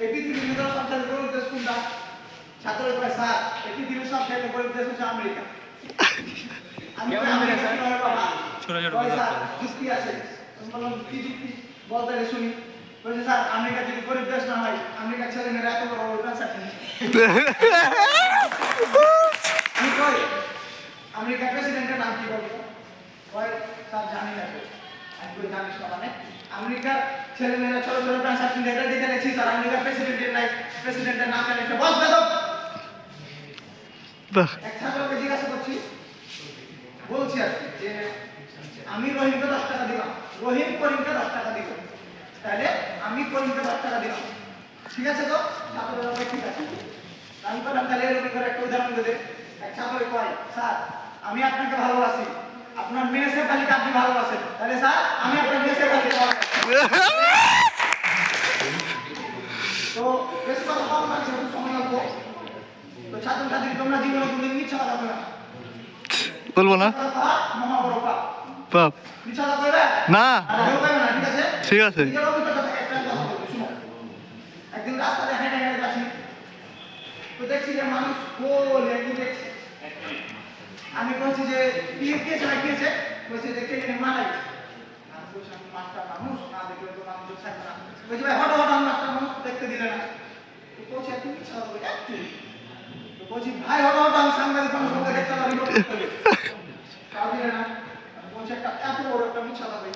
এই পৃথিবীর ভিতরে সবচেয়ে গরিব দেশ কোনটা? ছাত্রের কয় স্যার এই পৃথিবীর সবচেয়ে গরিব দেশ হচ্ছে আমেরিকা। আমি কই আমেরিকা কি হয় বাবা? ছোট ছোট কয় স্যার যুক্তি আছে। আমি বললাম কি যুক্তি? বলতে শুনি। বলছে স্যার আমেরিকা যদি গরিব দেশ না হয় আমেরিকার ছেলেমেয়েরা এত বড় বড় ক্যান্সার নেই। আমি কই আমেরিকার প্রেসিডেন্টের নাম কি বলবো? কয় স্যার জানি না তো। আমি কই জানিস না মানে? আমেরিকার ছেলেমেয়েরা ছোট ছোট ক্যান্সার কিনে এটা দিতে গেছি স্যার আমেরিকার প্রেসিডেন্টের নাম জানিস না। বস বেদব। এক ছাত্রকে জিজ্ঞাসা করছি বলছি আর কি যে আমি রহিমকে 10 টাকা দিলাম, রহিম করিমকে 10 টাকা দিল, তাহলে আমি করিমকে 10 টাকা দিলাম, ঠিক আছে তো? ছাত্ররা বলে ঠিক আছে। আমি বললাম তাহলে এরকম করে একটা উদাহরণ দিতে। এক ছাত্র কয় স্যার আমি আপনাকে ভালোবাসি, আপনার মেয়ে খালিকে আপনি ভালোবাসেন, তাহলে স্যার আমি আপনার মেয়ে খালিকে ভালোবাসি। তো বেশ কথা বলবো না, যেহেতু সময় অল্প, তো ছাত্রছাত্রী তোমরা জীবনে কোনদিন মিথ্যা কথা বলবে না। বলবো না মহা বড় পাপ। বাপ মিথ্যা কথা বলবে না, আর কেউ বলবে না, ঠিক আছে? ঠিক আছে। নিজের অভিজ্ঞতা থেকে একটা কথা বলবো, শুনো। একদিন রাস্তাতে হেঁটে হেঁটে যাচ্ছি, তো দেখছি যে মানুষ গোল একদিন দেখছি। আমি বলছি যে কি হয়েছে না কি হয়েছে? বলছে যে কে জানি মারা গেছে। আমি বলছি আমি মাস্টার মানুষ না দেখলে তো মানুষ থাকবে না। বলছি ভাই হঠাৎ হঠাৎ মাস্টার মানুষ দেখতে দিলে না। তো বলছি তুমি মিথ্যা কথা বলবে একটু। তো বলছি ভাই হঠাৎ আমি সাংবাদিক মানুষ দেখতে পারি তাও দিলে না। বলছে একটা এত বড় একটা মিথ্যা কথা বলি।